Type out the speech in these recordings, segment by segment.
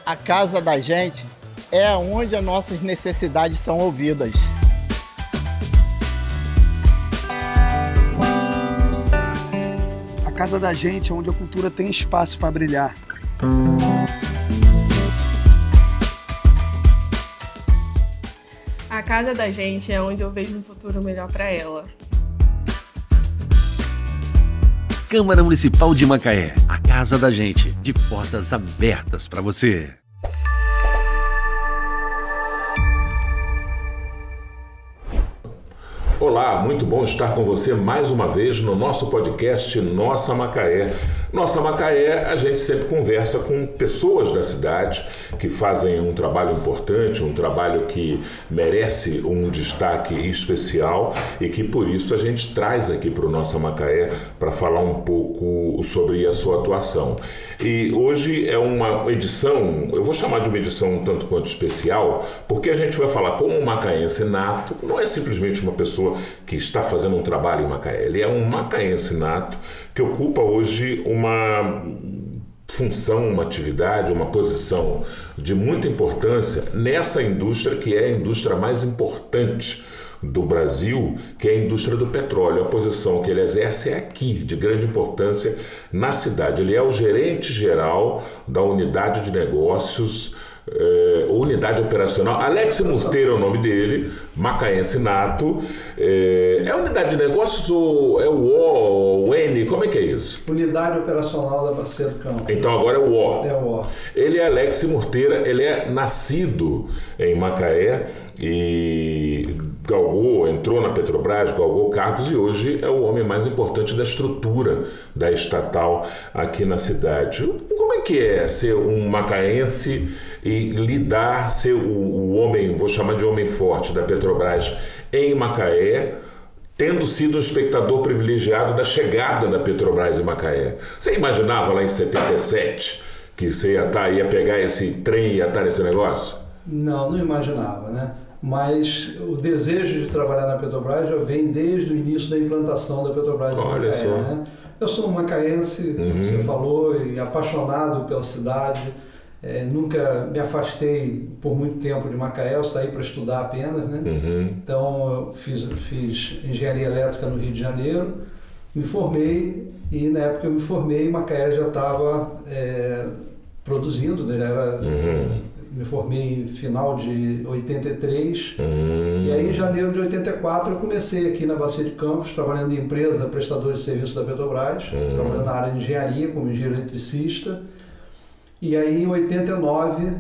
A casa da gente é onde as nossas necessidades são ouvidas. A casa da gente é onde a cultura tem espaço para brilhar. A casa da gente é onde eu vejo um futuro melhor para ela. Câmara Municipal de Macaé, a casa da gente, de portas abertas para você. Olá, muito bom estar com você mais uma vez no nosso podcast Nossa Macaé. Nossa Macaé, a gente sempre conversa com pessoas da cidade que fazem um trabalho importante, um trabalho que merece um destaque especial e que por isso a gente traz aqui para o Nossa Macaé para falar um pouco sobre a sua atuação. E hoje é uma edição, eu vou chamar de uma edição um tanto quanto especial, porque a gente vai falar como um macaense nato, não é simplesmente uma pessoa que está fazendo um trabalho em Macaé, ele é um macaense nato que ocupa hoje uma função, uma atividade, uma posição de muita importância nessa indústria que é a indústria mais importante do Brasil, que é a indústria do petróleo. A posição que ele exerce é aqui, de grande importância na cidade. Ele é o gerente geral da unidade de negócios, unidade operacional. Alex Murteiro é o nome dele, macaense nato. É a unidade de negócios ou é o O, o N? Como é que é isso? Unidade operacional da Bacia do Campo. Então agora é o O. É o O. Ele é Alex Murteira, ele é nascido em Macaé e entrou na Petrobras, galgou cargos e hoje é o homem mais importante da estrutura da estatal aqui na cidade. Como é que é ser um macaense e ser o homem, vou chamar de homem forte da Petrobras em Macaé, tendo sido um espectador privilegiado da chegada da Petrobras em Macaé? Você imaginava lá em 77 que você ia pegar esse trem e ia estar nesse negócio? Não imaginava, né? Mas o desejo de trabalhar na Petrobras já vem desde o início da implantação da Petrobras em Macaé. Só. Né? Eu sou um macaense, como você falou, e apaixonado pela cidade. Nunca me afastei por muito tempo de Macaé, eu saí para estudar apenas. Né? Então, eu fiz engenharia elétrica no Rio de Janeiro, me formei e na época que eu me formei, Macaé já estava produzindo, né? Já era... Me formei em final de 83 e aí em janeiro de 84 eu comecei aqui na Bacia de Campos, trabalhando em empresa prestadora de serviço da Petrobras, trabalhando na área de engenharia como engenheiro eletricista. E aí em 89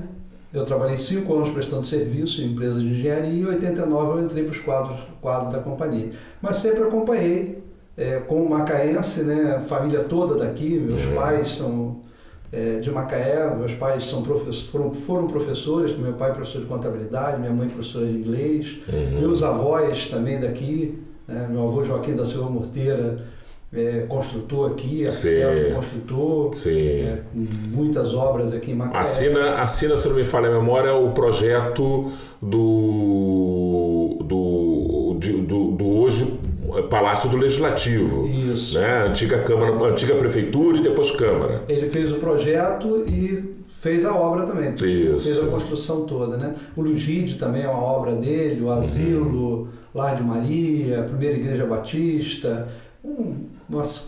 eu trabalhei 5 anos prestando serviço em empresa de engenharia e em 89 eu entrei para os quadros da companhia. Mas sempre acompanhei como macaense, né, a família toda daqui, meus pais são... de Macaé, meus pais foram professores, meu pai professor de contabilidade, minha mãe professora de inglês, meus avós também daqui, né? Meu avô Joaquim da Silva Murteira, construtor aqui, arquiteto, construtor, muitas obras aqui em Macaé. Assina, se não me falha a memória, o projeto do hoje Palácio do Legislativo. Isso. Né? Antiga prefeitura e depois Câmara. Ele fez o projeto e fez a obra também. Isso. Fez a construção toda, né? O Lugide também é uma obra dele, o Asilo, Lar de Maria, a Primeira Igreja Batista,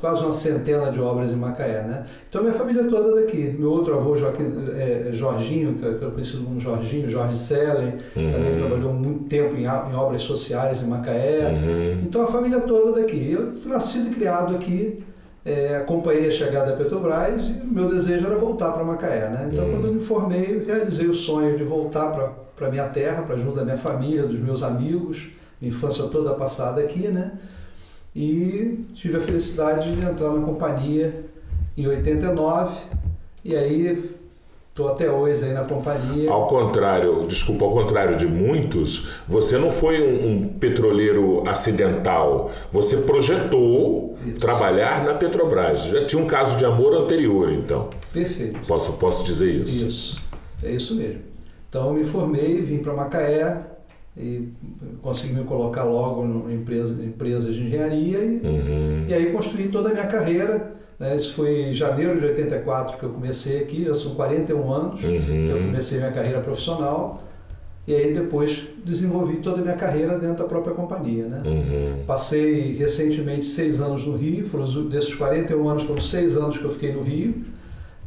quase uma centena de obras em Macaé, né? Então minha família toda daqui. Meu outro avô, Jorginho, que eu conheci como Jorge Sellen, também trabalhou muito tempo em obras sociais em Macaé. Então a família toda daqui. Eu fui nascido e criado aqui, acompanhei a chegada da Petrobras e meu desejo era voltar para Macaé, né? Então quando eu me formei, eu realizei o sonho de voltar para minha terra, para junto da minha família, dos meus amigos, minha infância toda passada aqui, né? E tive a felicidade de entrar na companhia em 89 e aí estou até hoje aí na companhia. Ao contrário de muitos, você não foi um petroleiro acidental, você projetou trabalhar na Petrobras. Já tinha um caso de amor anterior, então. Perfeito. Posso dizer isso? Isso, é isso mesmo. Então eu me formei, vim para Macaé, e consegui me colocar logo em empresas de engenharia e aí construí toda a minha carreira né? Isso foi em janeiro de 84 que eu comecei aqui, já são 41 anos que eu comecei minha carreira profissional. E aí depois desenvolvi toda a minha carreira dentro da própria companhia, né? Passei recentemente 6 anos no Rio, desses 41 anos foram 6 anos que eu fiquei no Rio,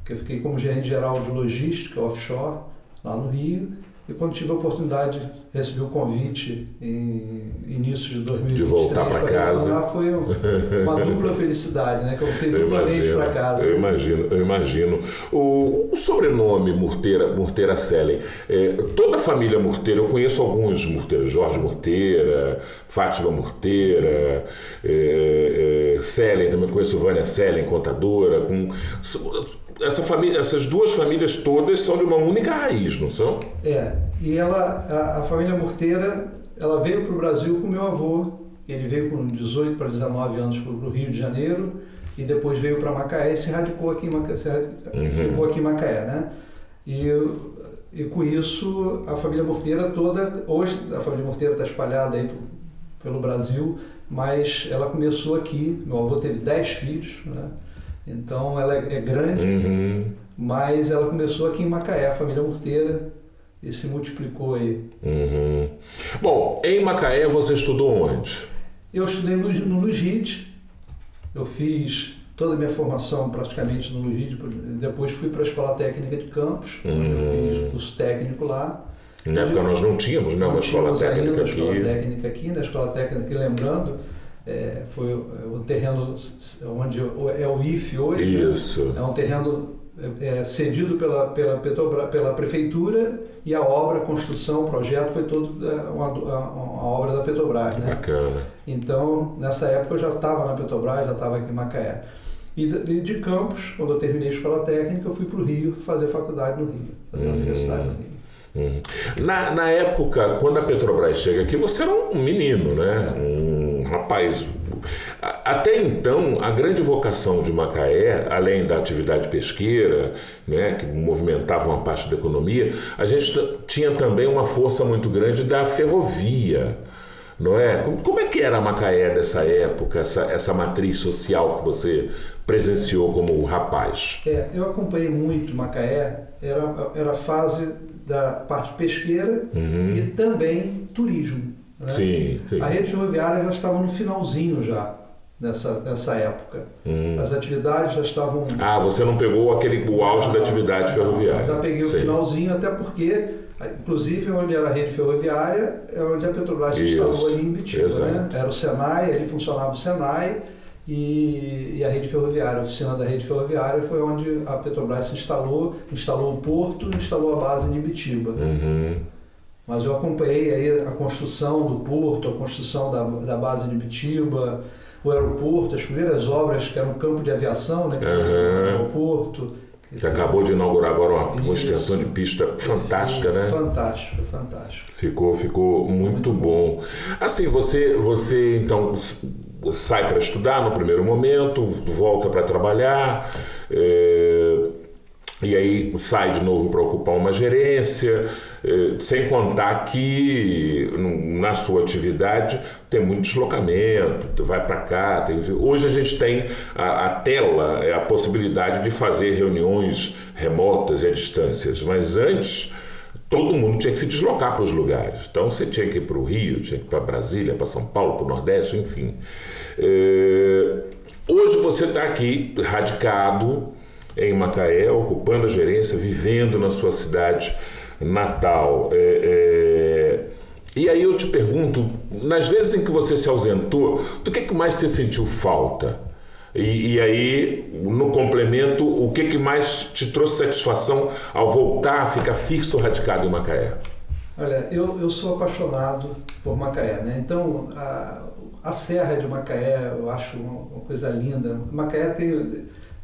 que eu fiquei como gerente geral de logística offshore lá no Rio. E quando tive a oportunidade, recebi o convite em início de 2023 de voltar para casa. Foi uma dupla felicidade, né? Que eu voltei duplamente para casa. Eu imagino. O sobrenome Murteira Selen, toda a família Murteira, eu conheço alguns Murteira, Jorge Murteira, Fátima Murteira, Selen, também conheço Vânia Selen, contadora. Essas duas famílias todas são de uma única raiz, não são? E a família Murteira, ela veio para o Brasil com meu avô. Ele veio com 18 para 19 anos para o Rio de Janeiro e depois veio para Macaé e se radicou aqui em Macaé, né? E com isso a família Murteira toda, hoje a família Murteira está espalhada aí pelo Brasil, mas ela começou aqui. Meu avô teve 10 filhos, né? Então ela é grande, mas ela começou aqui em Macaé, a família Murteira, e se multiplicou aí. Bom, em Macaé você estudou onde? Eu estudei no Lugide, eu fiz toda a minha formação praticamente no Lugide, depois fui para a Escola Técnica de Campos, onde eu fiz curso técnico lá. Na época nós não tínhamos, né, uma escola técnica aqui. Na Escola Técnica, lembrando, foi o terreno onde é o IFE hoje. Isso. Né? É um terreno cedido pela prefeitura e a obra, a construção, o projeto foi todo uma obra da Petrobras, né? Bacana. Então, nessa época eu já estava na Petrobras, já estava aqui em Macaé. E de Campos, quando eu terminei a escola técnica, eu fui para o Rio fazer faculdade no Rio, fazer a universidade no Rio. Na época, quando a Petrobras chega aqui, você era um menino, né? Um rapaz. Até então, a grande vocação de Macaé, além da atividade pesqueira, né, que movimentava uma parte da economia, a gente tinha também uma força muito grande da ferrovia, não é? Como é que era Macaé dessa época, essa matriz social que você presenciou como rapaz? Eu acompanhei muito Macaé, era a fase da parte pesqueira e também turismo. Né? Sim. A rede ferroviária já estava no finalzinho já nessa época. As atividades já estavam... você não pegou o auge da atividade ferroviária. Já peguei o finalzinho, até porque, inclusive, onde era a rede ferroviária, é onde a Petrobras se instalou ali em Bitiba. Né? Era o Senai, ali funcionava o Senai, e a rede ferroviária, a oficina da rede ferroviária foi onde a Petrobras se instalou o porto, instalou a base em Ibitiba. Mas eu acompanhei aí a construção do porto, a construção da base de Ibitiba, o aeroporto, as primeiras obras que eram um campo de aviação, né, que era o aeroporto. Você acabou de inaugurar agora uma extensão de pista fantástica, né? Fantástico. Ficou muito bom. Assim, você então sai para estudar no primeiro momento, volta para trabalhar, e aí sai de novo para ocupar uma gerência, sem contar que na sua atividade tem muito deslocamento, vai para cá. Hoje a gente tem a tela, a possibilidade de fazer reuniões remotas e à distância, mas antes todo mundo tinha que se deslocar para os lugares. Então você tinha que ir para o Rio, tinha que ir para Brasília, para São Paulo, para o Nordeste, enfim. Hoje você está aqui radicado em Macaé, ocupando a gerência, vivendo na sua cidade natal. E aí eu te pergunto, nas vezes em que você se ausentou, do que mais você sentiu falta? E aí, no complemento, o que mais te trouxe satisfação ao voltar a ficar fixo, radicado em Macaé? Olha, eu sou apaixonado por Macaé, né? Então, a Serra de Macaé, eu acho uma coisa linda. Macaé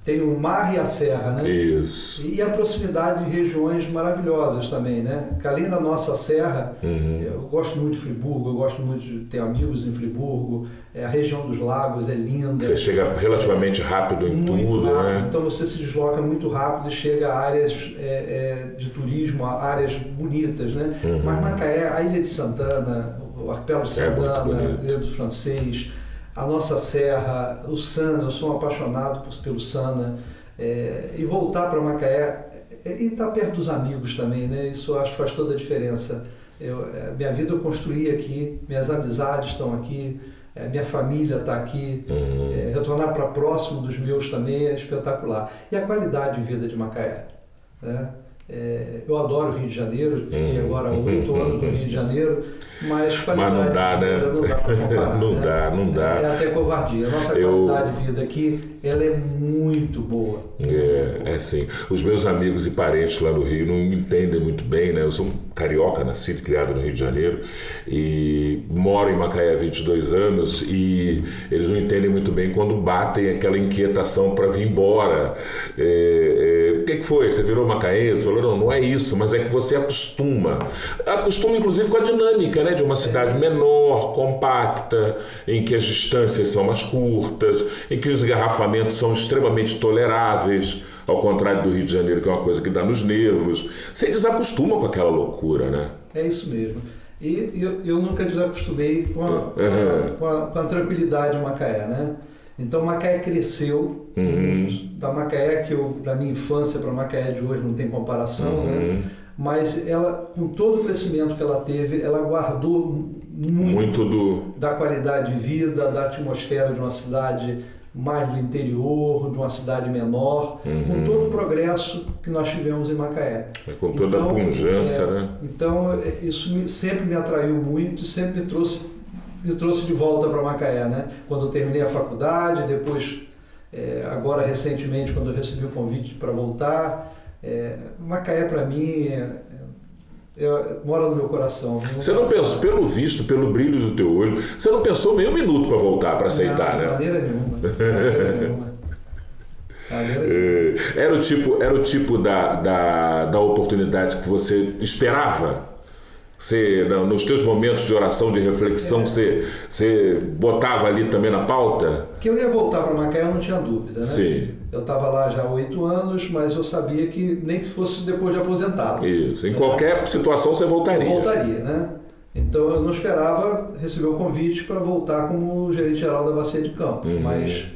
tem o mar e a serra, né? Isso. E a proximidade de regiões maravilhosas também, né? Que além da nossa serra, eu gosto muito de Friburgo, eu gosto muito de ter amigos em Friburgo, a região dos lagos é linda. Você chega relativamente rápido em tudo, rápido, né? Então você se desloca muito rápido e chega a áreas de turismo, a áreas bonitas, né? Mas Macaé, a Ilha de Santana, o Arquipélago de Santana, a Ilha do Francês, a nossa serra, o Sana, eu sou um apaixonado pelo Sana, e voltar para Macaé e estar perto dos amigos também, né? Isso eu acho que faz toda a diferença. Minha vida eu construí aqui, minhas amizades estão aqui, minha família está aqui, retornar para próximo dos meus também é espetacular. E a qualidade de vida de Macaé, né? Eu adoro o Rio de Janeiro, fiquei agora 8 anos no Rio de Janeiro, mas qualidade não dá, de vida né? não dá para comparar. Não dá. É até covardia. A nossa qualidade de vida aqui, ela é muito boa. Sim. Os meus amigos e parentes lá no Rio não me entendem muito bem, né? Eu sou um carioca, nascido e criado no Rio de Janeiro e moro em Macaé há 22 anos e eles não entendem muito bem quando batem aquela inquietação para vir embora. O que foi? Você virou macaense? Falou, não é isso, mas é que você acostuma inclusive com a dinâmica, né, de uma cidade menor, compacta, em que as distâncias são mais curtas, em que os engarrafamentos são extremamente toleráveis, ao contrário do Rio de Janeiro, que é uma coisa que dá nos nervos. Você desacostuma com aquela loucura, né? É isso mesmo. E eu nunca desacostumei com a tranquilidade de Macaé, né? Então Macaé cresceu muito. Da Macaé da minha infância para Macaé de hoje não tem comparação, né? Mas ela, com todo o crescimento que ela teve, ela guardou muito da qualidade de vida, da atmosfera de uma cidade mais do interior, de uma cidade menor, com todo o progresso que nós tivemos em Macaé. Com toda a pujança, né? Então isso sempre me atraiu muito e sempre me trouxe de volta para Macaé, né? Quando eu terminei a faculdade, depois, agora recentemente, quando eu recebi o convite para voltar, Macaé para mim mora no meu coração. Você não pensou, pelo visto, pelo brilho do teu olho, você não pensou meio minuto para voltar, para aceitar, né? De maneira nenhuma. Era o tipo da oportunidade que você esperava? Você, nos teus momentos de oração, de reflexão, você botava ali também na pauta? Que eu ia voltar para Macaé, eu não tinha dúvida, né? Sim. Eu estava lá já há 8 anos, mas eu sabia que nem que fosse depois de aposentado. Isso. Em qualquer situação você voltaria. Eu voltaria, né? Então eu não esperava receber o convite para voltar como gerente geral da Bacia de Campos, mas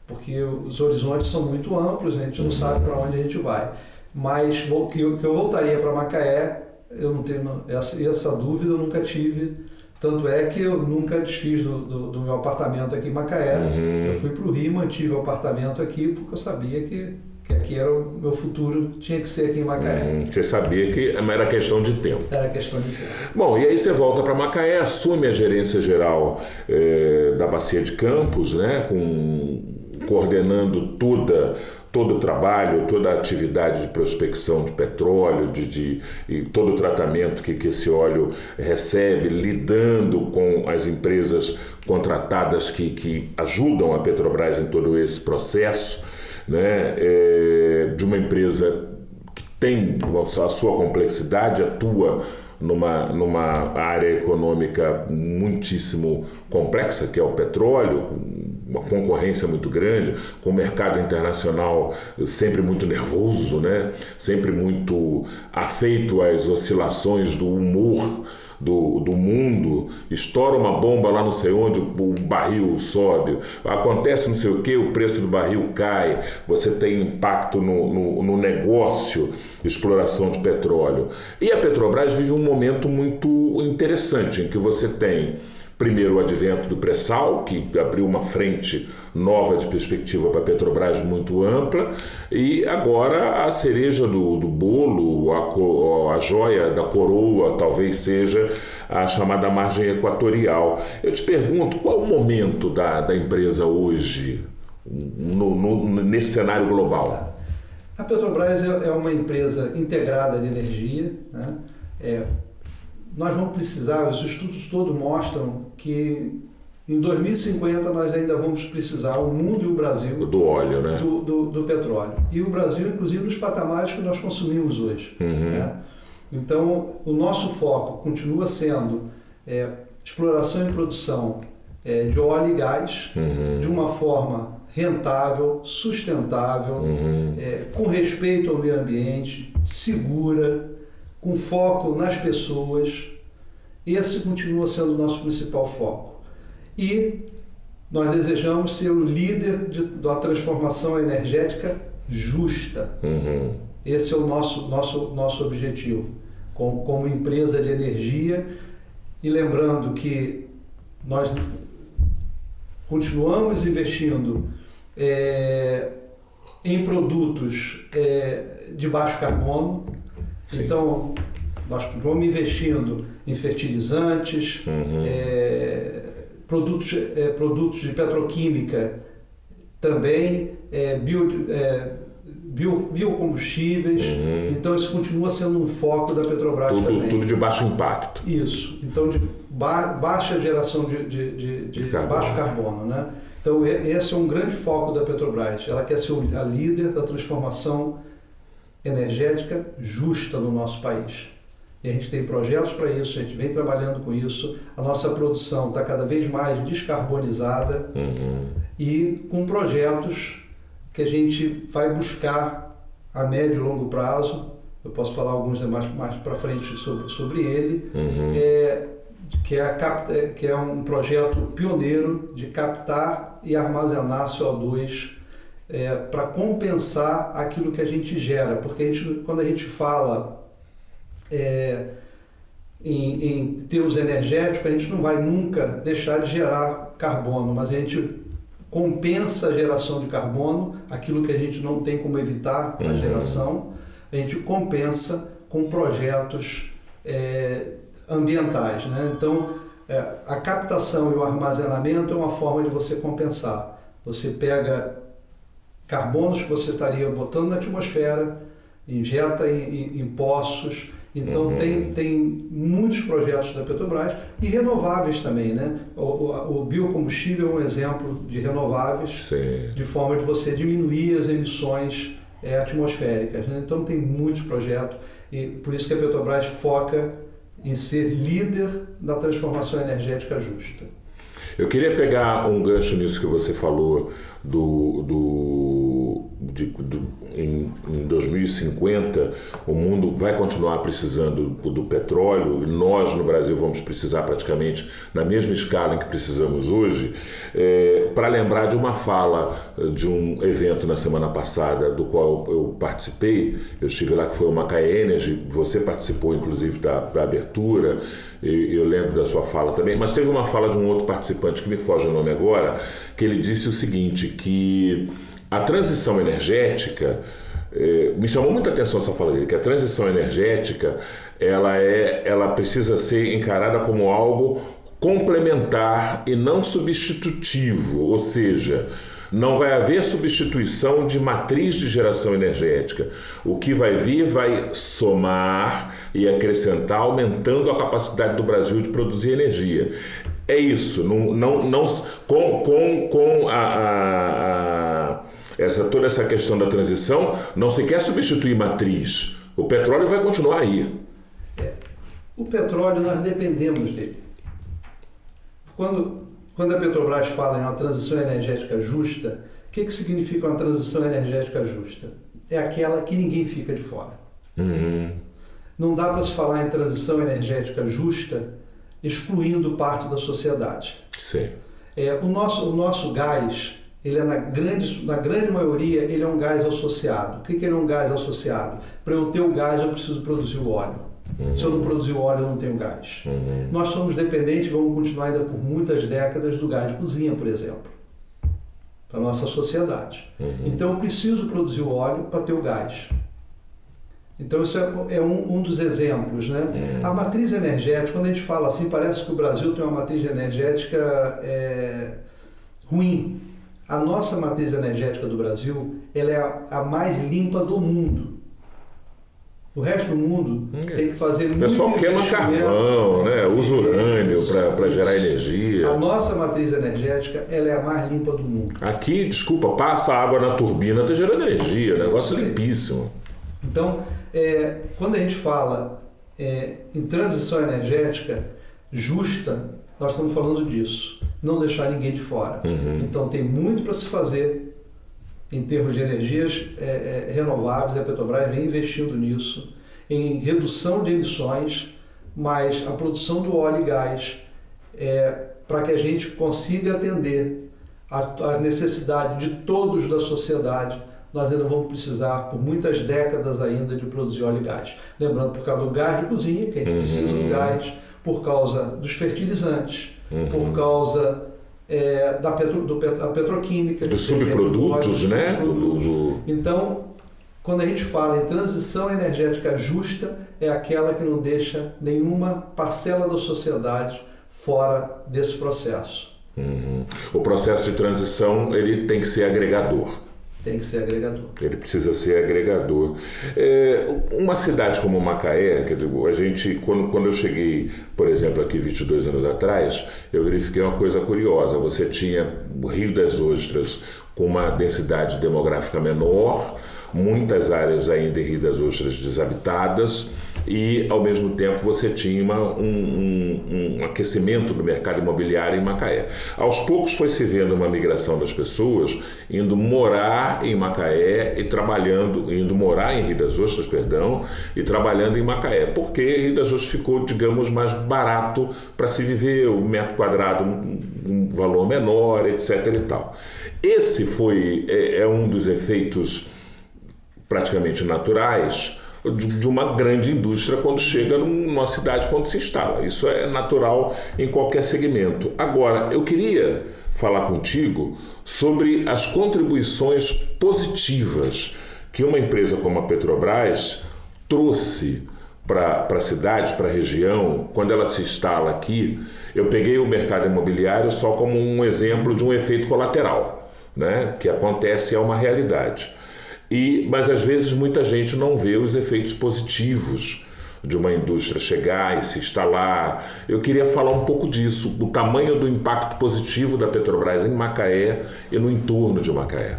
porque os horizontes são muito amplos, a gente não sabe para onde a gente vai. Mas que eu voltaria para Macaé, eu não tenho essa dúvida, eu nunca tive. Tanto é que eu nunca desfiz do meu apartamento aqui em Macaé. Eu fui para o Rio e mantive o apartamento aqui porque eu sabia que aqui era o meu futuro, tinha que ser aqui em Macaé. Você sabia que era questão de tempo. Era questão de tempo. Bom, e aí você volta para Macaé, assume a gerência geral da Bacia de Campos, né, coordenando todo o trabalho, toda a atividade de prospecção de petróleo, e todo o tratamento que esse óleo recebe, lidando com as empresas contratadas que ajudam a Petrobras em todo esse processo, né? De uma empresa que tem a sua complexidade, atua numa área econômica muitíssimo complexa, que é o petróleo, uma concorrência muito grande, com o mercado internacional sempre muito nervoso, né? Sempre muito afeito às oscilações do humor do mundo. Estoura uma bomba lá não sei onde, o barril sobe, acontece não sei o que, o preço do barril cai, você tem impacto no negócio, exploração de petróleo. E a Petrobras vive um momento muito interessante, em que você tem primeiro o advento do pré-sal, que abriu uma frente nova de perspectiva para a Petrobras muito ampla, e agora a cereja do bolo, a joia da coroa, talvez seja a chamada margem equatorial. Eu te pergunto, qual é o momento da empresa hoje, nesse cenário global? A Petrobras é uma empresa integrada de energia, né? Nós vamos precisar, os estudos todos mostram que em 2050 nós ainda vamos precisar, o mundo e o Brasil, do óleo, né? do petróleo. E o Brasil, inclusive, nos patamares que nós consumimos hoje. Né? Então, o nosso foco continua sendo exploração e produção de óleo e gás, de uma forma rentável, sustentável, com respeito ao meio ambiente, segura, com foco nas pessoas. Esse continua sendo o nosso principal foco. E nós desejamos ser o líder da transformação energética justa. Esse é o nosso objetivo, como empresa de energia. E lembrando que nós continuamos investindo em produtos de baixo carbono. Sim. Então, nós continuamos investindo em fertilizantes, produtos de petroquímica também, biocombustíveis. Então, isso continua sendo um foco da Petrobras também. Tudo de baixo impacto. Isso. Então, de baixa geração de baixo carbono, né? Então, esse é um grande foco da Petrobras. Ela quer ser a líder da transformação energética justa no nosso país. E a gente tem projetos para isso, a gente vem trabalhando com isso. A nossa produção está cada vez mais descarbonizada e com projetos que a gente vai buscar a médio e longo prazo. Eu posso falar alguns mais para frente sobre ele. Que é um projeto pioneiro de captar e armazenar CO2 para compensar aquilo que a gente gera. Porque quando a gente fala em termos energéticos, a gente não vai nunca deixar de gerar carbono, mas a gente compensa a geração de carbono, aquilo que a gente não tem como evitar a geração, a gente compensa com projetos ambientais, né? Então, a captação e o armazenamento é uma forma de você compensar. Você pega carbonos que você estaria botando na atmosfera, injeta em poços. Então, tem muitos projetos da Petrobras e renováveis também, né? O biocombustível é um exemplo de renováveis. Sim. De forma de você diminuir as emissões atmosféricas, né? Então, tem muitos projetos e por isso que a Petrobras foca em ser líder da transformação energética justa. Eu queria pegar um gancho nisso que você falou em 2050 o mundo vai continuar precisando do petróleo e nós no Brasil vamos precisar praticamente na mesma escala em que precisamos hoje, para lembrar de uma fala de um evento na semana passada do qual eu participei. Eu estive lá, que foi o Macaé Energy, você participou inclusive da abertura, eu lembro da sua fala também, mas teve uma fala de um outro participante que me foge o nome agora, que ele disse o seguinte, que a transição energética, me chamou muita atenção essa fala dele, que a transição energética ela precisa ser encarada como algo complementar e não substitutivo, ou seja, não vai haver substituição de matriz de geração energética. O que vai vir vai somar e acrescentar, aumentando a capacidade do Brasil de produzir energia. É isso, toda essa questão da transição, não se quer substituir matriz. O petróleo vai continuar aí. O petróleo, nós dependemos dele. Quando a Petrobras fala em uma transição energética justa, o que significa uma transição energética justa? É aquela que ninguém fica de fora. Não dá para se falar em transição energética justa excluindo parte da sociedade. Sim. O nosso gás, ele na grande maioria, ele é um gás associado. O que ele é um gás associado? Para eu ter o gás, eu preciso produzir o óleo. Se eu não produzir o óleo, eu não tenho gás. Nós somos dependentes, vamos continuar ainda por muitas décadas, do gás de cozinha, por exemplo, para a nossa sociedade. Então, eu preciso produzir o óleo para ter o gás. Então, isso é um dos exemplos, né? A matriz energética, quando a gente fala assim, parece que o Brasil tem uma matriz energética ruim. A nossa matriz energética do Brasil, ela é a mais limpa do mundo. O resto do mundo tem que fazer muito investimento. O pessoal queima carvão, né? Usa urânio para gerar energia. A nossa matriz energética, ela é a mais limpa do mundo. Aqui, desculpa, passa água na turbina, está gerando energia, negócio limpíssimo. Então, quando a gente fala em transição energética justa, nós estamos falando disso. Não deixar ninguém de fora. Então, tem muito para se fazer em termos de energias renováveis. A Petrobras vem investindo nisso, em redução de emissões, mas a produção do óleo e gás, para que a gente consiga atender a necessidade de todos da sociedade, nós ainda vamos precisar, por muitas décadas ainda, de produzir óleo e gás. Lembrando, por causa do gás de cozinha, que a gente precisa do gás, por causa dos fertilizantes, por causa da petroquímica. Dos subprodutos, né? Então, quando a gente fala em transição energética justa, é aquela que não deixa nenhuma parcela da sociedade fora desse processo. O processo de transição, ele tem que ser agregador. Tem que ser agregador. Ele precisa ser agregador. Uma cidade como Macaé, quer dizer, a gente, quando eu cheguei, por exemplo, aqui 22 anos atrás, eu verifiquei uma coisa curiosa. Você tinha o Rio das Ostras com uma densidade demográfica menor, muitas áreas ainda em Rio das Ostras desabitadas, e ao mesmo tempo você tinha um aquecimento do mercado imobiliário em Macaé. Aos poucos foi se vendo uma migração das pessoas indo morar em Macaé e indo morar em Rio das Ostras, e trabalhando em Macaé, porque Rio das Ostras ficou, digamos, mais barato para se viver, o metro quadrado um valor menor, etc. e tal. Esse é um dos efeitos praticamente naturais de uma grande indústria quando chega numa cidade, quando se instala. Isso é natural em qualquer segmento. Agora, eu queria falar contigo sobre as contribuições positivas que uma empresa como a Petrobras trouxe para a cidade, para a região, quando ela se instala aqui. Eu peguei o mercado imobiliário só como um exemplo de um efeito colateral, né? Que acontece, é uma realidade. Mas às vezes muita gente não vê os efeitos positivos de uma indústria chegar e se instalar. Eu queria falar um pouco disso, do tamanho do impacto positivo da Petrobras em Macaé e no entorno de Macaé.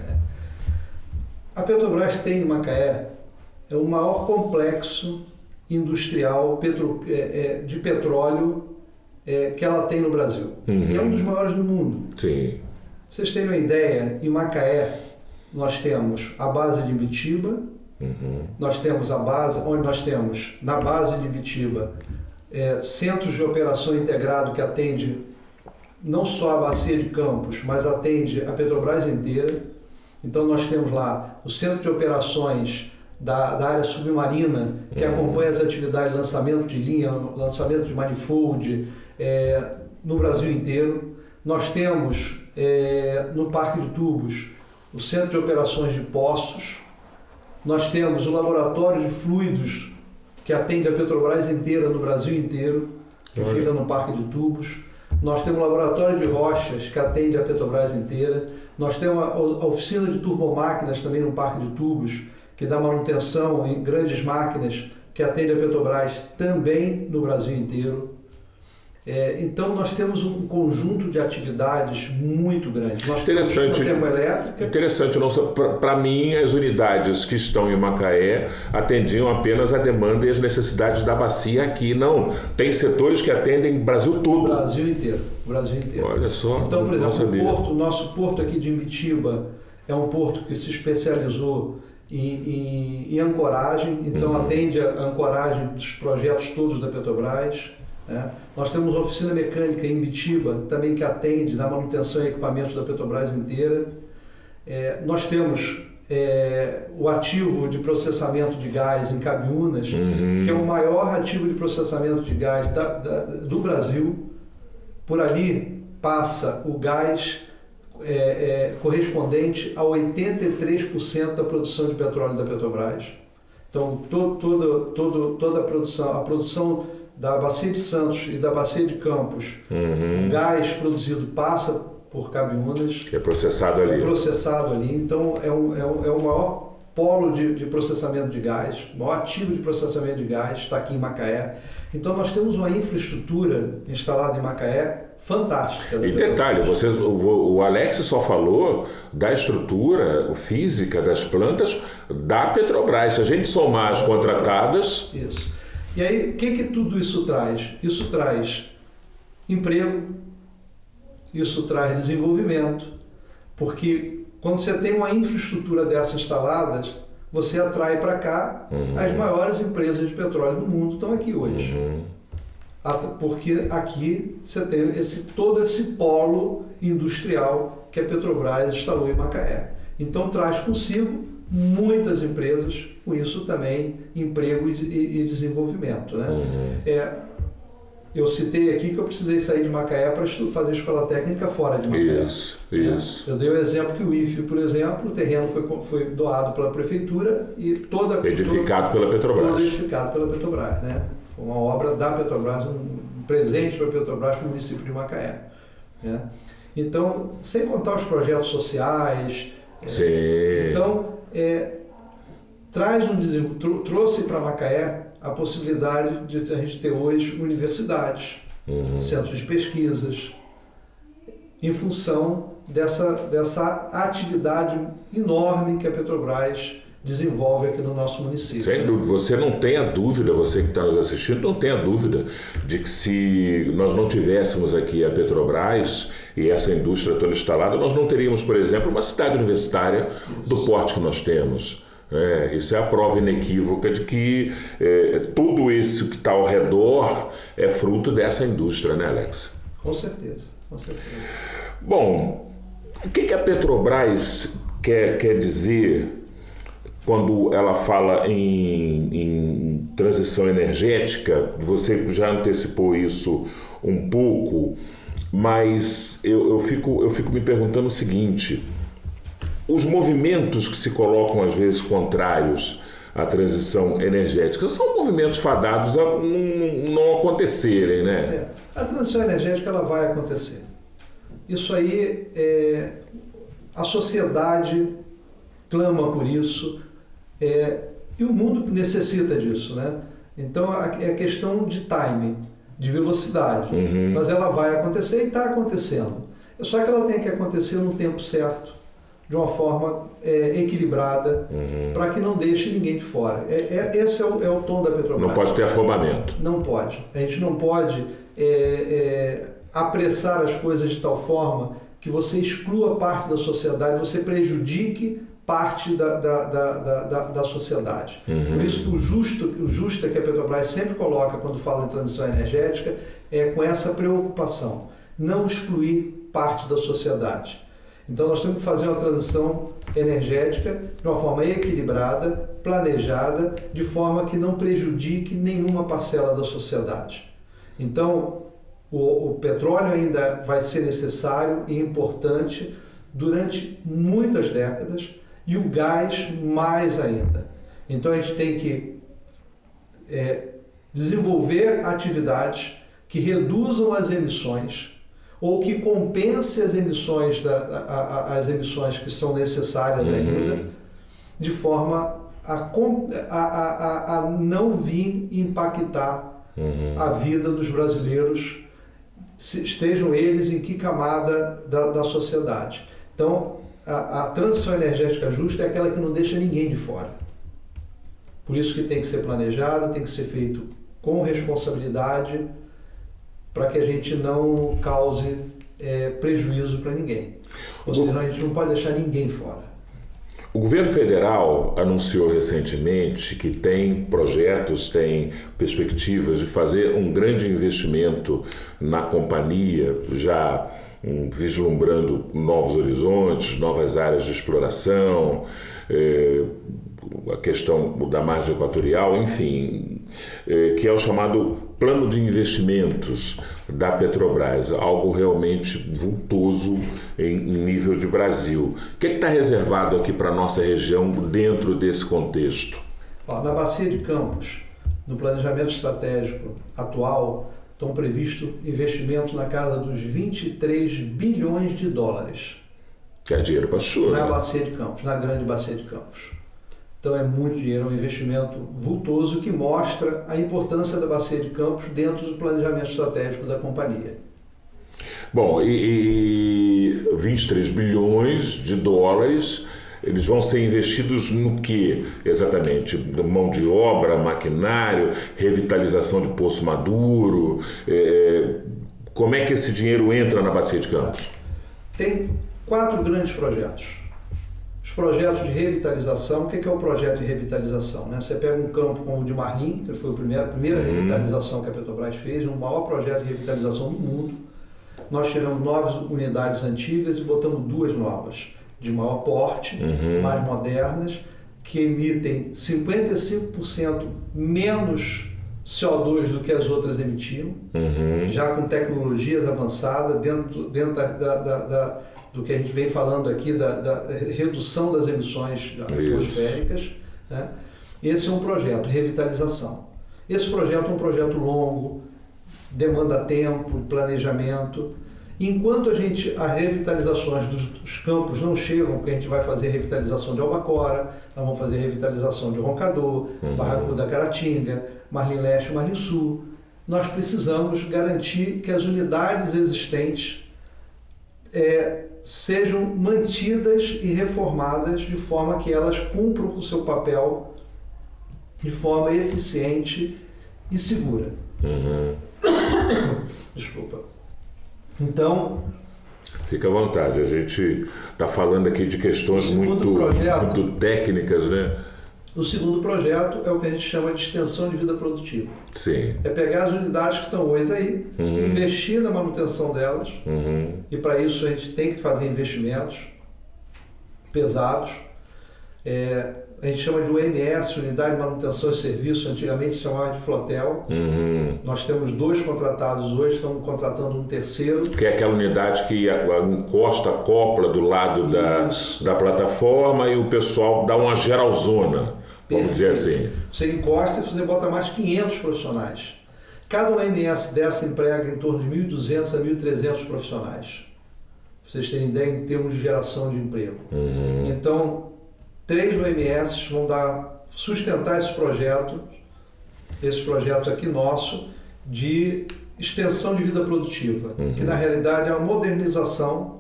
A Petrobras tem em Macaé o maior complexo industrial de petróleo que ela tem no Brasil. E é um dos maiores do mundo. Sim. Pra vocês terem uma ideia, em Macaé nós temos a base de Ibitiba, nós temos onde nós temos, na base de Ibitiba, centros de operação integrado que atende não só a bacia de Campos, mas atende a Petrobras inteira. Então nós temos lá o centro de operações da área submarina, que acompanha as atividades de lançamento de linha, lançamento de manifold no Brasil inteiro. Nós temos no Parque de Tubos o Centro de Operações de Poços, nós temos o Laboratório de Fluidos, que atende a Petrobras inteira, no Brasil inteiro, que fica no Parque de Tubos. Nós temos o Laboratório de Rochas, que atende a Petrobras inteira. Nós temos a oficina de turbomáquinas também no Parque de Tubos, que dá manutenção em grandes máquinas, que atende a Petrobras também no Brasil inteiro. Então nós temos um conjunto de atividades muito grande. Nós temos a termoelétrica. Interessante, para mim as unidades que estão em Macaé atendiam apenas a demanda e as necessidades da bacia aqui. Não, tem setores que atendem o Brasil todo. Brasil inteiro. Olha só, então, por exemplo, o nosso porto aqui de Ibitiba é um porto que se especializou em ancoragem, então atende a ancoragem dos projetos todos da Petrobras. Nós temos oficina mecânica em Ibitiba, também que atende na manutenção e equipamentos da Petrobras inteira. Nós temos o ativo de processamento de gás em Cabiúnas, que é o maior ativo de processamento de gás do Brasil. Por ali passa o gás correspondente a 83% da produção de petróleo da Petrobras. Então, toda a produção da Bacia de Santos e da Bacia de Campos, o gás produzido passa por Cabiúnas. Que é processado ali. Então é o maior polo de processamento de gás, o maior ativo de processamento de gás está aqui em Macaé. Então nós temos uma infraestrutura instalada em Macaé fantástica. E detalhe, o Alex só falou da estrutura física das plantas da Petrobras. Se a gente somar as contratadas... Isso. E aí, o que tudo isso traz? Isso traz emprego, isso traz desenvolvimento, porque quando você tem uma infraestrutura dessa instalada, você atrai para cá as maiores empresas de petróleo do mundo estão aqui hoje. Porque aqui você tem todo esse polo industrial que a Petrobras instalou em Macaé. Então traz consigo muitas empresas, com isso também emprego e desenvolvimento, né? Eu citei aqui que eu precisei sair de Macaé para fazer escola técnica fora de Macaé. Isso. Eu dei o exemplo que o IFE, por exemplo, o terreno foi doado pela prefeitura e edificado pela Petrobras. Todo edificado pela Petrobras, né? Foi uma obra da Petrobras, um presente para a Petrobras, para o município de Macaé, né? Então, sem contar os projetos sociais. Sim. Então, trouxe para Macaé a possibilidade de a gente ter hoje universidades, centros de pesquisas, em função dessa atividade enorme que a Petrobras desenvolve aqui no nosso município. Sem dúvida, você não tenha dúvida, você que está nos assistindo, não tenha dúvida de que se nós não tivéssemos aqui a Petrobras e essa indústria toda instalada, nós não teríamos, por exemplo, uma cidade universitária do porte que nós temos. Isso é a prova inequívoca de que tudo isso que está ao redor é fruto dessa indústria, né, Alex? Com certeza, com certeza. Bom, o que a Petrobras quer dizer quando ela fala em transição energética? Você já antecipou isso um pouco, mas eu fico me perguntando o seguinte: os movimentos que se colocam às vezes contrários à transição energética são movimentos fadados a não acontecerem, né? A transição energética ela vai acontecer. Isso aí, a sociedade clama por isso, e o mundo necessita disso, né? Então é questão de timing, de velocidade, mas ela vai acontecer e está acontecendo. Só que ela tem que acontecer no tempo certo, de uma forma equilibrada, para que não deixe ninguém de fora. Esse é o tom da Petrobras. Não pode ter afobamento. Não pode. A gente não pode apressar as coisas de tal forma que você exclua parte da sociedade, você prejudique parte da sociedade. Por isso que o justo que a Petrobras sempre coloca quando fala em transição energética é com essa preocupação, não excluir parte da sociedade. Então nós temos que fazer uma transição energética de uma forma equilibrada, planejada, de forma que não prejudique nenhuma parcela da sociedade. Então o petróleo ainda vai ser necessário e importante durante muitas décadas, e o gás mais ainda. Então a gente tem que desenvolver atividades que reduzam as emissões ou que compense as emissões, as emissões que são necessárias ainda, de forma a não vir impactar a vida dos brasileiros, estejam eles em que camada da sociedade. Então, a transição energética justa é aquela que não deixa ninguém de fora. Por isso que tem que ser planejada, tem que ser feito com responsabilidade, para que a gente não cause prejuízo para ninguém. Ou seja, a gente não pode deixar ninguém fora. O governo federal anunciou recentemente que tem projetos, tem perspectivas de fazer um grande investimento na companhia, já vislumbrando novos horizontes, novas áreas de exploração, a questão da margem equatorial, enfim, que é o chamado plano de investimentos da Petrobras, algo realmente vultoso em nível de Brasil. O que está reservado aqui para a nossa região dentro desse contexto? Na Bacia de Campos, no planejamento estratégico atual, estão previstos investimentos na casa dos 23 bilhões de dólares. Que é dinheiro para chuva. Na Bacia de Campos, na grande Bacia de Campos. Então é muito dinheiro, é um investimento vultoso que mostra a importância da Bacia de Campos dentro do planejamento estratégico da companhia. Bom, e 23 bilhões de dólares, eles vão ser investidos no que exatamente? Mão de obra, maquinário, revitalização de Poço Maduro? Como é que esse dinheiro entra na Bacia de Campos? Tem 4 grandes projetos. Os projetos de revitalização. O que é o projeto de revitalização? Você pega um campo como o de Marlim, que foi a primeira revitalização que a Petrobras fez, o maior projeto de revitalização do mundo. nós tiramos 9 unidades antigas e botamos 2 novas, de maior porte, mais modernas, que emitem 55% menos CO2 do que as outras emitiam, já com tecnologias avançadas dentro do que a gente vem falando aqui, da redução das emissões atmosféricas. Né? Esse é um projeto de revitalização. Esse projeto é um projeto longo, demanda tempo, planejamento. Enquanto as revitalizações dos campos não chegam, porque a gente vai fazer revitalização de Albacora, nós vamos fazer revitalização de Roncador, Barra da Caratinga, Marlim Leste e Marlim Sul, nós precisamos garantir que as unidades existentes sejam mantidas e reformadas de forma que elas cumpram o seu papel de forma eficiente e segura. Desculpa. Então... Fica à vontade, a gente está falando aqui de questões muito técnicas, né? O segundo projeto é o que a gente chama de extensão de vida produtiva. Sim. É pegar as unidades que estão hoje aí, investir na manutenção delas, e para isso a gente tem que fazer investimentos pesados. A gente chama de UMS, Unidade de Manutenção e Serviço, antigamente se chamava de Flotel. Nós temos 2 contratados hoje, estamos contratando um terceiro. Que é aquela unidade que encosta, acopla do lado da plataforma e o pessoal dá uma geralzona, vamos dizer assim. Você encosta e você bota mais de 500 profissionais. Cada UMS dessa emprega em torno de 1.200 a 1.300 profissionais. Pra vocês terem ideia em termos de geração de emprego. Então, 3 OMS vão sustentar esses projetos aqui nosso de extensão de vida produtiva, que na realidade é a modernização,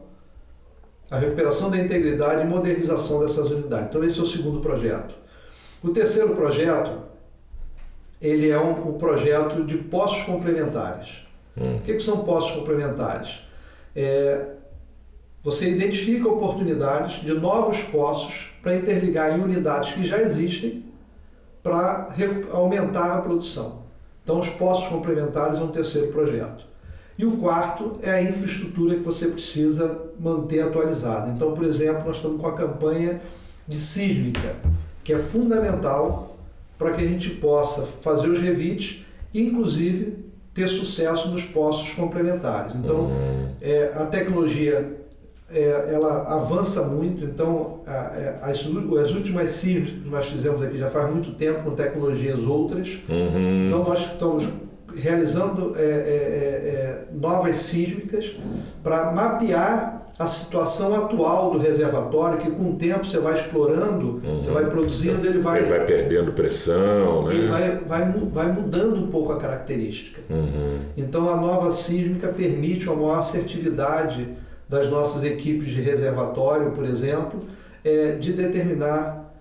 a recuperação da integridade e modernização dessas unidades. Então esse é o segundo projeto. O terceiro projeto, ele é um projeto de postos complementares. O que são postos complementares? Você identifica oportunidades de novos postos para interligar em unidades que já existem para aumentar a produção. Então, os postos complementares é um terceiro projeto. E o quarto é a infraestrutura que você precisa manter atualizada. Então, por exemplo, nós estamos com a campanha de sísmica, que é fundamental para que a gente possa fazer os revites e, inclusive, ter sucesso nos postos complementares. Então, a tecnologia ela avança muito, então as últimas sísmicas que nós fizemos aqui já faz muito tempo com tecnologias outras. Então nós estamos realizando novas sísmicas para mapear a situação atual do reservatório, que com o tempo você vai explorando, você vai produzindo, ele vai perdendo pressão, né? Ele vai mudando um pouco a característica. Então a nova sísmica permite uma maior assertividade das nossas equipes de reservatório, por exemplo, de determinar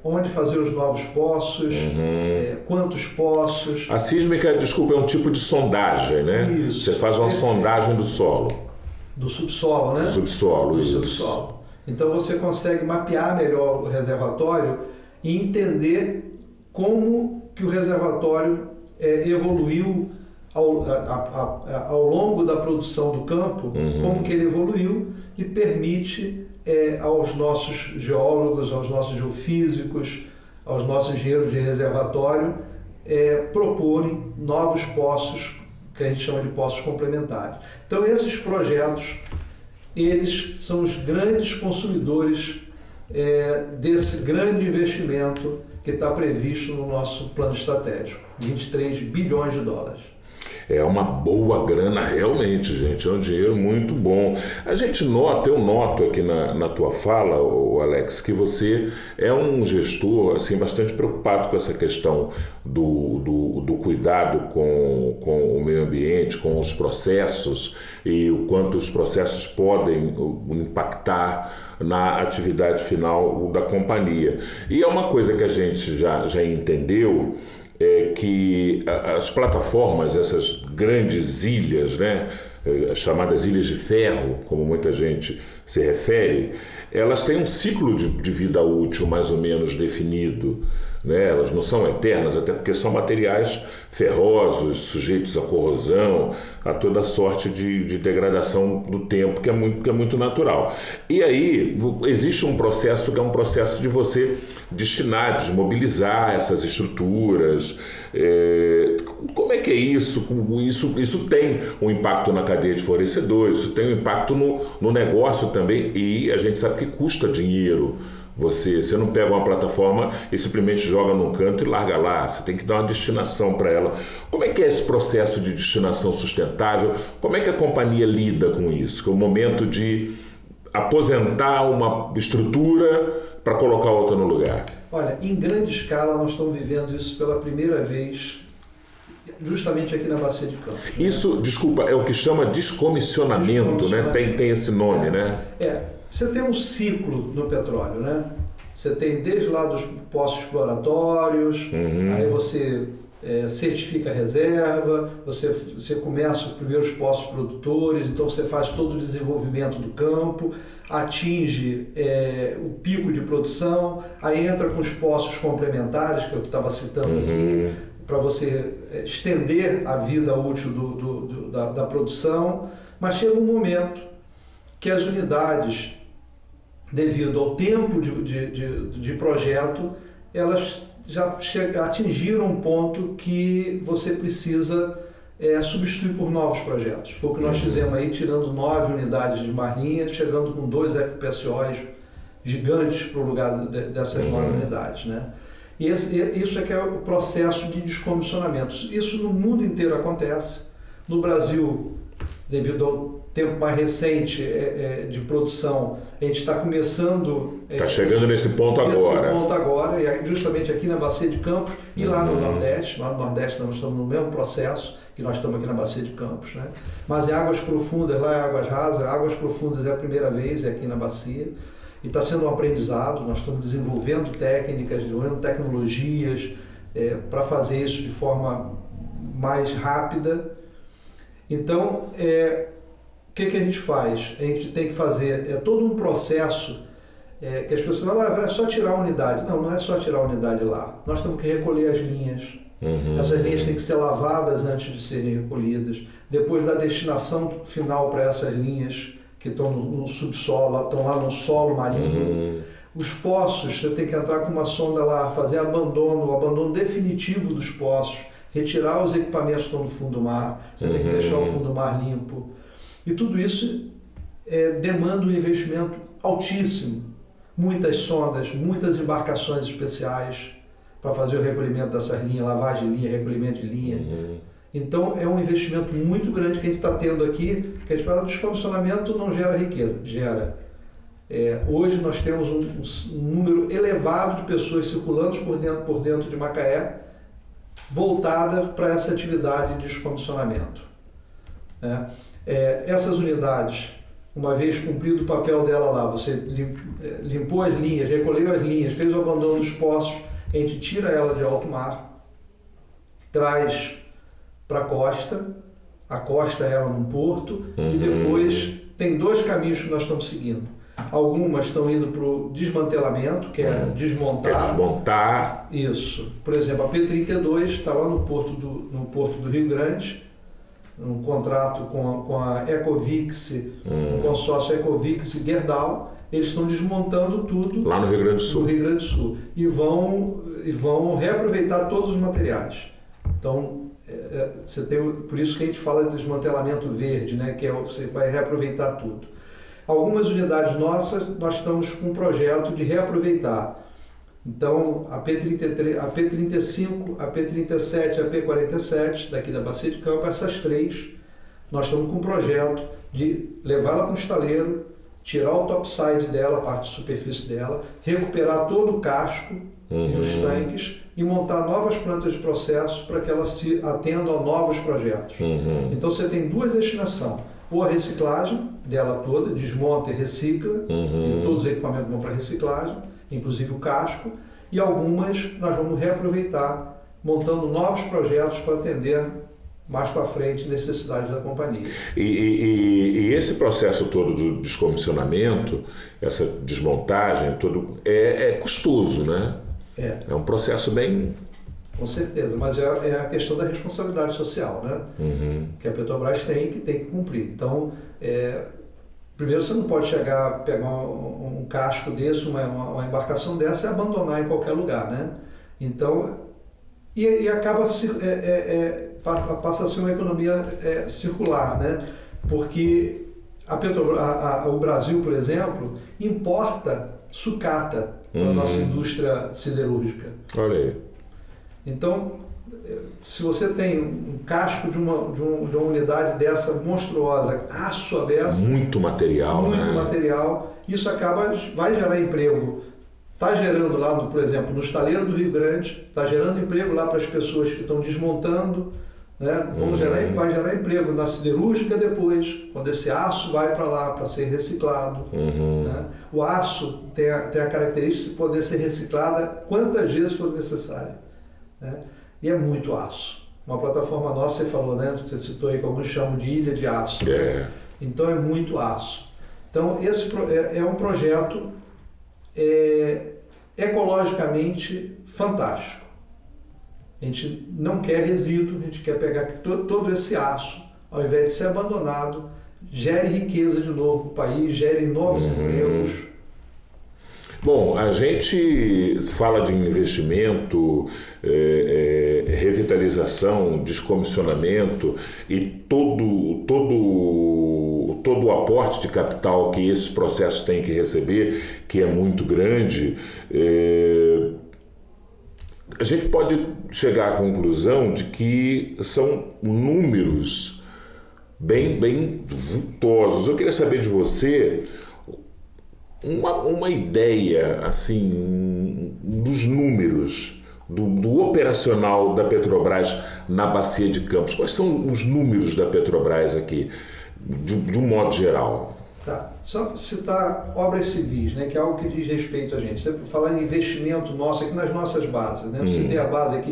onde fazer os novos poços, quantos poços. A sísmica, desculpa, é um tipo de sondagem, né? Isso. Você faz uma sondagem do solo. Do subsolo, né? Do subsolo, isso. Subsolo. Então você consegue mapear melhor o reservatório e entender como que o reservatório evoluiu ao longo da produção do campo, como que ele evoluiu, e permite aos nossos geólogos, aos nossos geofísicos, aos nossos engenheiros de reservatório proporem novos poços, que a gente chama de poços complementares. Então esses projetos, eles são os grandes consumidores desse grande investimento que está previsto no nosso plano estratégico, 23 bilhões de dólares. É uma boa grana realmente, gente, é um dinheiro muito bom. A gente nota, eu noto aqui na tua fala, Alex, que você é um gestor assim, bastante preocupado com essa questão do cuidado com o meio ambiente, com os processos e o quanto os processos podem impactar na atividade final da companhia. E é uma coisa que a gente já entendeu, que as plataformas, essas grandes ilhas, né, as chamadas Ilhas de Ferro, como muita gente se refere, elas têm um ciclo de vida útil mais ou menos definido, né? Elas não são eternas, até porque são materiais ferrosos, sujeitos à corrosão, a toda sorte de degradação do tempo, que é muito natural. E aí existe um processo que é um processo de você destinar, desmobilizar essas estruturas. Como é que é isso? Isso tem um impacto na cadeia de fornecedores, isso tem um impacto no negócio também, e a gente sabe que custa dinheiro. Você não pega uma plataforma e simplesmente joga num canto e larga lá. Você tem que dar uma destinação para ela. Como é que é esse processo de destinação sustentável? Como é que a companhia lida com isso? Que é o momento de aposentar uma estrutura para colocar outra no lugar. Olha, em grande escala nós estamos vivendo isso pela primeira vez, justamente aqui na Bacia de Campos. Isso, desculpa, é o que chama descomissionamento, né? Tem esse nome, né? Você tem um ciclo no petróleo, né? Você tem desde lá dos poços exploratórios, aí você certifica a reserva, você começa os primeiros poços produtores, então você faz todo o desenvolvimento do campo, atinge o pico de produção, aí entra com os poços complementares, que eu estava citando aqui, para você estender a vida útil da produção, mas chega um momento que as unidades, devido ao tempo de projeto, elas já atingiram um ponto que você precisa substituir por novos projetos. Foi o que nós fizemos aí, tirando 9 unidades de marinha, chegando com 2 FPSOs gigantes para o lugar dessas 9 unidades, né? E isso é que é o processo de descomissionamento. Isso no mundo inteiro acontece. No Brasil, devido ao tempo mais recente de produção, a gente está começando... Está chegando nesse ponto agora. E justamente aqui na Bacia de Campos e lá no Nordeste. Lá no Nordeste nós estamos no mesmo processo que nós estamos aqui na Bacia de Campos, né? Mas em águas profundas, lá é águas rasas, águas profundas é a primeira vez, aqui na Bacia. E está sendo um aprendizado, nós estamos desenvolvendo técnicas, desenvolvendo tecnologias para fazer isso de forma mais rápida. Então, o que a gente faz? A gente tem que fazer todo um processo que as pessoas falam, é só tirar a unidade. Não é só tirar a unidade lá. Nós temos que recolher as linhas. Essas linhas têm que ser lavadas antes de serem recolhidas. Depois da destinação final para essas linhas, que estão no subsolo, estão lá no solo marinho. Os poços, você tem que entrar com uma sonda lá, fazer o abandono definitivo dos poços, retirar os equipamentos que estão no fundo do mar, você tem que deixar o fundo do mar limpo. E tudo isso demanda um investimento altíssimo. Muitas sondas, muitas embarcações especiais para fazer o recolhimento dessas linhas, lavagem de linha, recolhimento de linha. Então é um investimento muito grande que a gente está tendo aqui, que a gente fala, descomissionamento não gera riqueza, gera. Hoje nós temos um número elevado de pessoas circulando por dentro de Macaé, voltada para essa atividade de descomissionamento. Essas unidades, uma vez cumprido o papel dela lá, você limpou as linhas, recolheu as linhas, fez o abandono dos poços, a gente tira ela de alto mar, traz para a costa, acosta ela num porto e depois tem 2 caminhos que nós estamos seguindo. Algumas estão indo para o desmantelamento, que é desmontar. Isso. Por exemplo, a P-32 está lá no porto do Rio Grande, um contrato com a Ecovix, um consórcio Ecovix e Gerdau. Eles estão desmontando tudo lá no Rio Grande do Sul. No Rio Grande do Sul. E vão reaproveitar todos os materiais. Então, você tem, por isso que a gente fala de desmantelamento verde, né? Que você vai reaproveitar tudo. Algumas unidades nossas, nós estamos com um projeto de reaproveitar. Então, a P33, a P35, a P37 e a P47, daqui da Bacia de Campos, essas 3, nós estamos com um projeto de levá-la para um estaleiro, tirar o topside dela, a parte de superfície dela, recuperar todo o casco e os tanques e montar novas plantas de processo para que elas se atendam a novos projetos. Então você tem 2 destinações, ou a reciclagem dela toda, desmonta e recicla, e todos os equipamentos vão para reciclagem, inclusive o casco, e algumas nós vamos reaproveitar, montando novos projetos para atender mais para frente necessidades da companhia. E esse processo todo do descomissionamento, essa desmontagem, tudo é custoso, né? É um processo bem... Com certeza, mas é a questão da responsabilidade social, né? Que a Petrobras tem que cumprir. Então, primeiro você não pode pegar um casco desse, uma embarcação dessa e abandonar em qualquer lugar, né? Então, e acaba passa a ser uma economia circular, né? Porque o Brasil, por exemplo, importa sucata para a nossa indústria siderúrgica. Olha aí. Então, se você tem um casco de uma unidade dessa monstruosa, aço à beça, muito material, isso vai gerar emprego. Está gerando lá, por exemplo, no estaleiro do Rio Grande, está gerando emprego lá para as pessoas que estão desmontando, né? Vai gerar emprego na siderúrgica depois, quando esse aço vai para lá para ser reciclado. Né? O aço tem a característica de poder ser reciclada quantas vezes for necessário. Né? E é muito aço. Uma plataforma nossa, você falou, né? Você citou aí que alguns chamam de ilha de aço. Então é muito aço. Então esse é um projeto ecologicamente fantástico. A gente não quer resíduo, a gente quer pegar todo esse aço, ao invés de ser abandonado, gere riqueza de novo para o país, gere novos empregos. Bom, a gente fala de investimento, revitalização, descomissionamento e todo o aporte de capital que esses processos têm que receber, que é muito grande. A gente pode chegar à conclusão de que são números bem vultosos. Eu queria saber de você uma ideia assim dos números do operacional da Petrobras na Bacia de Campos. Quais são os números da Petrobras aqui, de um modo geral? Tá. Só citar obras civis, né, que é algo que diz respeito a gente. Você falar em investimento nosso aqui nas nossas bases, né? Você tem a base aqui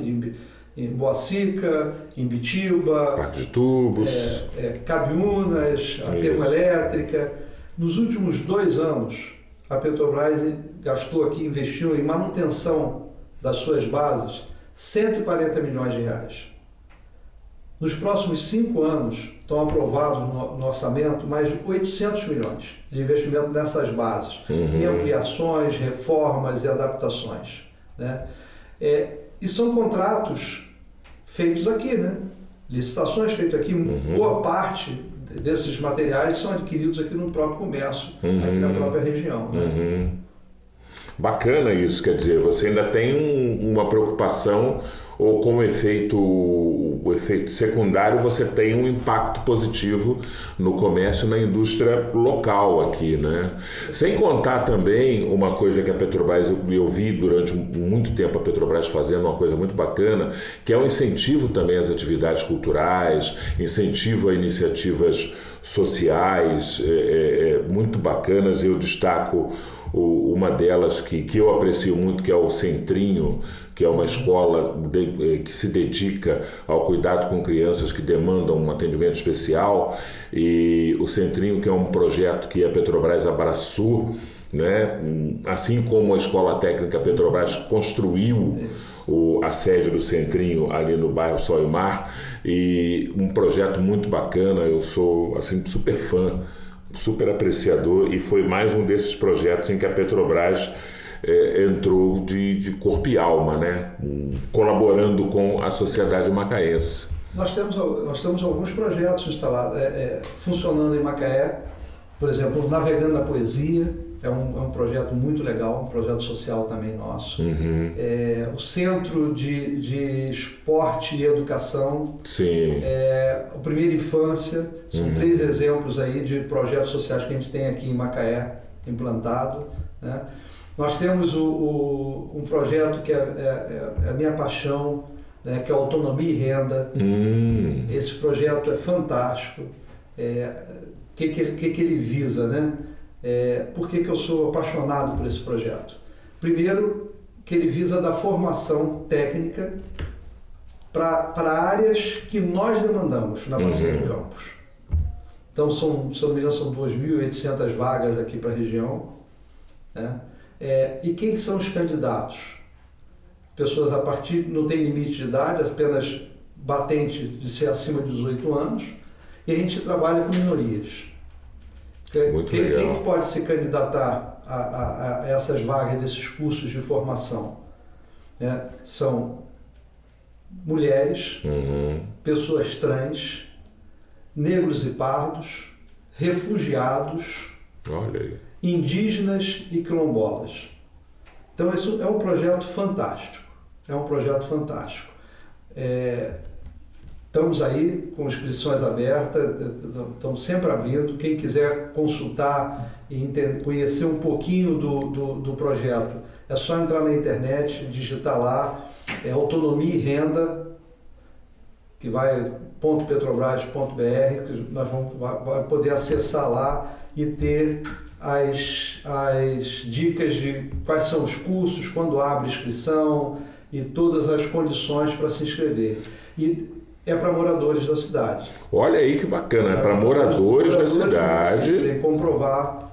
em Boacica, em Bitiba, Parque de Tubos, Cabiúnas, a termoelétrica. Nos últimos 2 anos, a Petrobras investiu em manutenção das suas bases 140 milhões de reais. Nos próximos 5 anos, estão aprovados no orçamento mais de 800 milhões de investimento nessas bases, em ampliações, reformas e adaptações. Né? E são contratos feitos aqui, né? Licitações feitas aqui, boa parte desses materiais são adquiridos aqui no próprio comércio, aqui na própria região. Né? Bacana isso, quer dizer, você ainda tem uma preocupação, ou como o efeito secundário, você tem um impacto positivo no comércio, na indústria local aqui, né? Sem contar também uma coisa que a Petrobras, eu vi durante muito tempo a Petrobras fazendo uma coisa muito bacana, que é o incentivo também às atividades culturais, incentivo a iniciativas sociais muito bacanas. Eu destaco uma delas que eu aprecio muito, que é o Centrinho, que é uma escola que se dedica ao cuidado com crianças que demandam um atendimento especial, e o Centrinho, que é um projeto que a Petrobras abraçou, né? Assim como a Escola Técnica Petrobras construiu a sede do Centrinho ali no bairro Sol e Mar, e um projeto muito bacana. Eu sou assim super fã, super apreciador, e foi mais um desses projetos em que a Petrobras entrou de corpo e alma, né? Colaborando com a sociedade macaense. Nós temos alguns projetos instalados, funcionando em Macaé. Por exemplo, Navegando na Poesia é um projeto muito legal, um projeto social também nosso. O Centro de Esporte e Educação, a Primeira Infância, são 3 exemplos aí de projetos sociais que a gente tem aqui em Macaé implantado, né? Nós temos um projeto que é a minha paixão, né, que é Autonomia e Renda. Esse projeto é fantástico. Que ele visa, né? Por que eu sou apaixonado por esse projeto? Primeiro, que ele visa dar formação técnica para áreas que nós demandamos na Bacia de Campos. Então, se eu não me engano, são 2.800 vagas aqui para a região. Né? E quem são os candidatos? Pessoas a partir, não tem limite de idade, apenas batente de ser acima de 18 anos, e a gente trabalha com minorias. Quem pode se candidatar a essas vagas desses cursos de formação? São mulheres, pessoas trans, negros e pardos, refugiados, indígenas e quilombolas. Então, isso é um projeto fantástico. Estamos aí com inscrições abertas, estamos sempre abrindo. Quem quiser consultar e conhecer um pouquinho do projeto, é só entrar na internet, digitar lá, autonomia e renda, que vai .petrobras.br, que nós vai poder acessar lá e ter as dicas de quais são os cursos, quando abre inscrição e todas as condições para se inscrever. E é para moradores da cidade. Olha aí que bacana, é para moradores da cidade. Tem que comprovar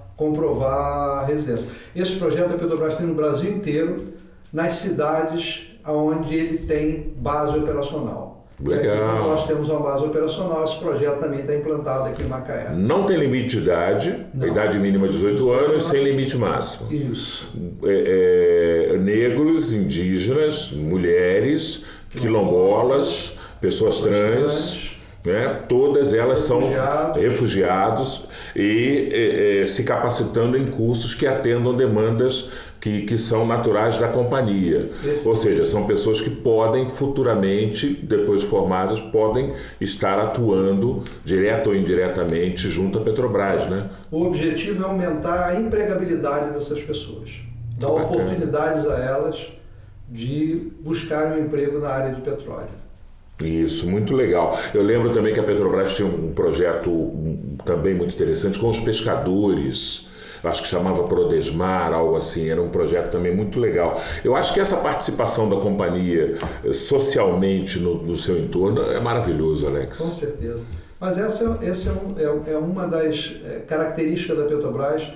a residência. Esse projeto a Petrobras tem no Brasil inteiro, nas cidades onde ele tem base operacional. Legal. E aqui, como nós temos uma base operacional, esse projeto também está implantado aqui em Macaé. Não tem limite de idade, a idade mínima 18 anos, sem limite máximo. Isso. Negros, indígenas, mulheres, quilombolas, pessoas trans, né? Todas elas são refugiados e se capacitando em cursos que atendam demandas que são naturais da companhia. Ou seja, são pessoas que podem futuramente, depois de formadas, podem estar atuando direta ou indiretamente junto à Petrobras, né? O objetivo é aumentar a empregabilidade dessas pessoas, dar oportunidades a elas de buscar um emprego na área de petróleo. Isso, muito legal. Eu lembro também que a Petrobras tinha um projeto também muito interessante com os pescadores, acho que chamava Prodesmar, algo assim, era um projeto também muito legal. Eu acho que essa participação da companhia socialmente no seu entorno é maravilhoso, Alex. Com certeza. Mas essa é uma das características da Petrobras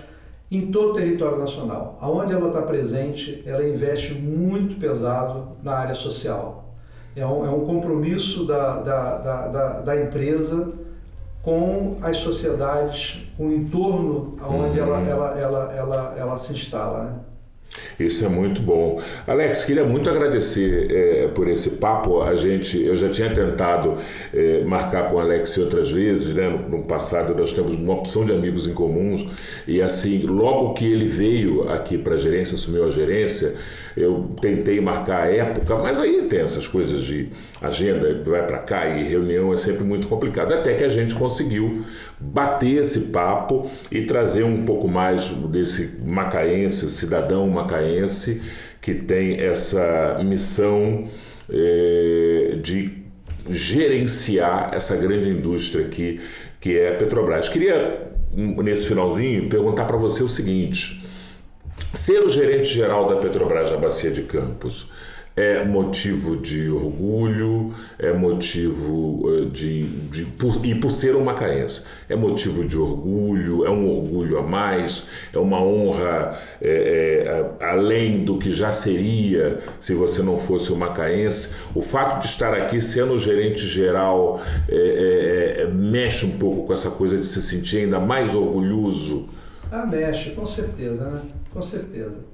em todo o território nacional. Aonde ela está presente, ela investe muito pesado na área social. É um compromisso da empresa com as sociedades, com o entorno onde ela se instala, né? Isso é muito bom. Alex, queria muito agradecer por esse papo. Eu já tinha tentado marcar com o Alex outras vezes, né? No passado nós temos uma opção de amigos em comuns e assim, logo que ele veio aqui para a gerência, assumiu a gerência, eu tentei marcar a época, mas aí tem essas coisas de agenda, vai para cá e reunião é sempre muito complicado, até que a gente conseguiu bater esse papo e trazer um pouco mais desse macaense, cidadão macaense, que tem essa missão de gerenciar essa grande indústria aqui, que é a Petrobras. Queria, nesse finalzinho, perguntar para você o seguinte: ser o gerente-geral da Petrobras na Bacia de Campos é motivo de orgulho, é motivo e por ser um macaense, é motivo de orgulho, é um orgulho a mais, é uma honra além do que já seria se você não fosse um macaense. O fato de estar aqui sendo o gerente-geral mexe um pouco com essa coisa de se sentir ainda mais orgulhoso? Mexe, com certeza, né? Com certeza.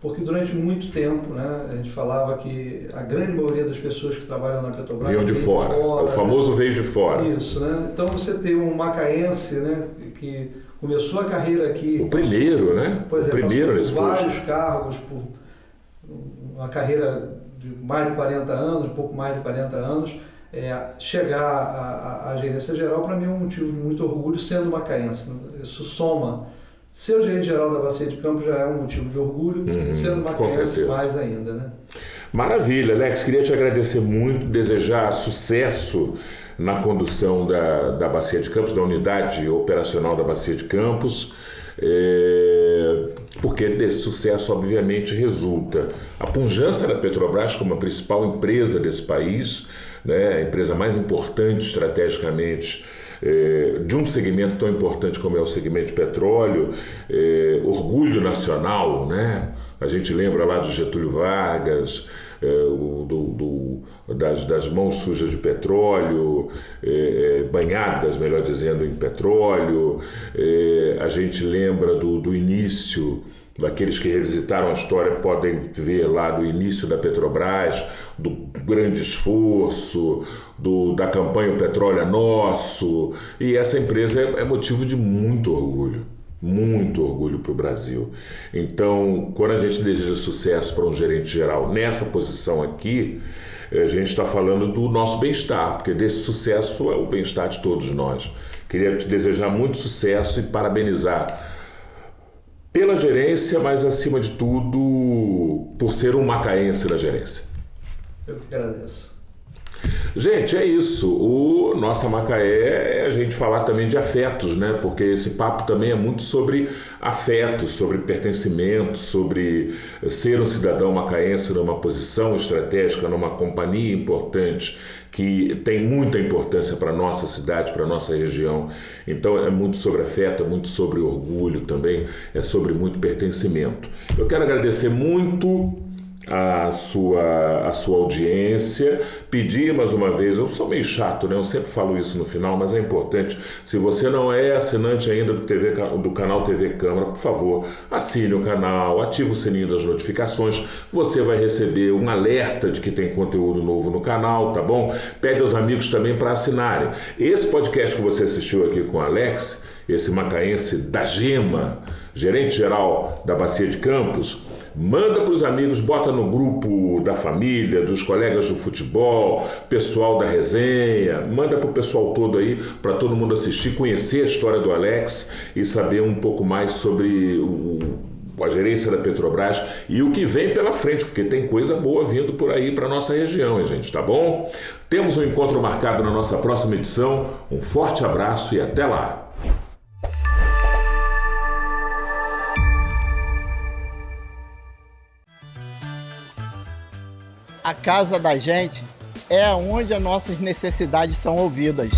Porque durante muito tempo, né, a gente falava que a grande maioria das pessoas que trabalham na Petrobras veio de fora, o famoso, né? Veio de fora. Isso, né? Então você tem um macaense, né, que começou a carreira aqui. O primeiro, né? Pois o primeiro nesse vários cargos, por uma carreira de mais de 40 anos, pouco mais de 40 anos. Chegar à gerência geral, para mim, é um motivo de muito orgulho, sendo macaense. Isso soma. Ser o gerente-geral da Bacia de Campos já é um motivo de orgulho, sendo macaense mais ainda, né? Maravilha, Alex. Queria te agradecer muito, desejar sucesso na condução da Bacia de Campos, da unidade operacional da Bacia de Campos. porque desse sucesso, obviamente, resulta a pujança da Petrobras como a principal empresa desse país, né, a empresa mais importante estrategicamente de um segmento tão importante como é o segmento de petróleo, orgulho nacional, né? A gente lembra lá do Getúlio Vargas, das mãos sujas de petróleo, banhadas, melhor dizendo, em petróleo. A gente lembra do início, daqueles que revisitaram a história podem ver lá do início da Petrobras, do grande esforço, da campanha O Petróleo é Nosso, e essa empresa é motivo de muito orgulho para o Brasil. Então, quando a gente deseja sucesso para um gerente geral nessa posição aqui, a gente está falando do nosso bem-estar, porque desse sucesso é o bem-estar de todos nós. Queria te desejar muito sucesso e parabenizar pela gerência, mas acima de tudo por ser um macaense na gerência. Eu que agradeço. Gente, é isso. O Nossa Macaé é a gente falar também de afetos, né? Porque esse papo também é muito sobre afetos, sobre pertencimento, sobre ser um cidadão macaense numa posição estratégica, numa companhia importante, que tem muita importância para a nossa cidade, para a nossa região. Então é muito sobre afeto, é muito sobre orgulho também, é sobre muito pertencimento. Eu quero agradecer muito a sua audiência, pedir mais uma vez, eu sou meio chato, né? Eu sempre falo isso no final, mas é importante, se você não é assinante ainda do canal TV Câmara, por favor, assine o canal, ative o sininho das notificações, você vai receber um alerta de que tem conteúdo novo no canal, tá bom? Pede aos amigos também para assinarem. Esse podcast que você assistiu aqui com o Alex, esse macaense da Gema, gerente-geral da Bacia de Campos, manda para os amigos, bota no grupo da família, dos colegas do futebol, pessoal da resenha, manda para o pessoal todo aí, para todo mundo assistir, conhecer a história do Alex e saber um pouco mais sobre a gerência da Petrobras e o que vem pela frente, porque tem coisa boa vindo por aí para nossa região, hein, gente, tá bom? Temos um encontro marcado na nossa próxima edição. Um forte abraço e até lá! A casa da gente é onde as nossas necessidades são ouvidas.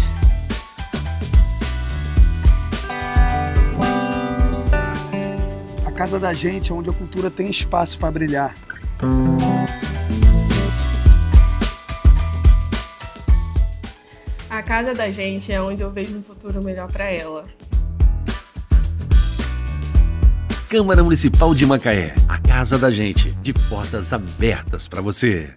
A casa da gente é onde a cultura tem espaço para brilhar. A casa da gente é onde eu vejo um futuro melhor para ela. Câmara Municipal de Macaé, a casa da gente, de portas abertas para você.